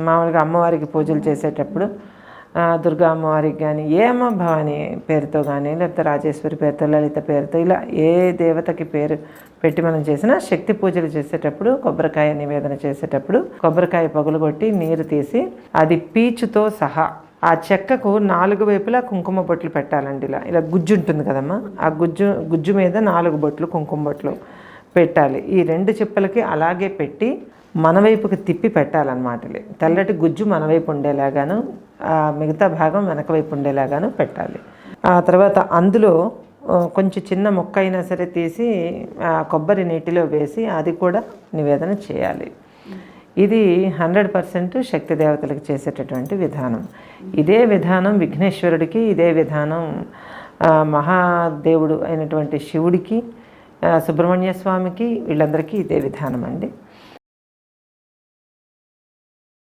మామూలుగా అమ్మవారికి పూజలు చేసేటప్పుడు దుర్గా అమ్మవారికి కానీ ఏ అమ్మ భవాని పేరుతో కానీ లేకపోతే రాజేశ్వరి పేరుతో లలిత పేరుతో ఇలా ఏ దేవతకి పేరు పెట్టి మనం చేసినా శక్తి పూజలు చేసేటప్పుడు కొబ్బరికాయ నివేదన చేసేటప్పుడు కొబ్బరికాయ పగులుగొట్టి నీరు తీసి అది పీచుతో సహా ఆ చెక్కకు 4 వైపులా కుంకుమ బొట్లు పెట్టాలండి. ఇలా ఇలా గుజ్జు ఉంటుంది కదమ్మా, ఆ గుజ్జు మీద 4 బొట్లు కుంకుమ బొట్లు పెట్టాలి. ఈ 2 చిప్పలకి అలాగే పెట్టి మన వైపుకి తిప్పి పెట్టాలన్నమాట. తెల్లటి గుజ్జు మన వైపు ఉండేలాగాను మిగతా భాగం వెనక వైపు ఉండేలాగాను పెట్టాలి. ఆ తర్వాత అందులో కొంచెం చిన్న మొక్క అయినా సరే తీసి కొబ్బరి నీటిలో వేసి అది కూడా నివేదన చేయాలి. ఇది 100% శక్తి దేవతలకు చేసేటటువంటి విధానం. ఇదే విధానం విఘ్నేశ్వరుడికి, ఇదే విధానం మహాదేవుడు అయినటువంటి శివుడికి, సుబ్రహ్మణ్య స్వామికి, వీళ్ళందరికీ ఇదే విధానం అండి.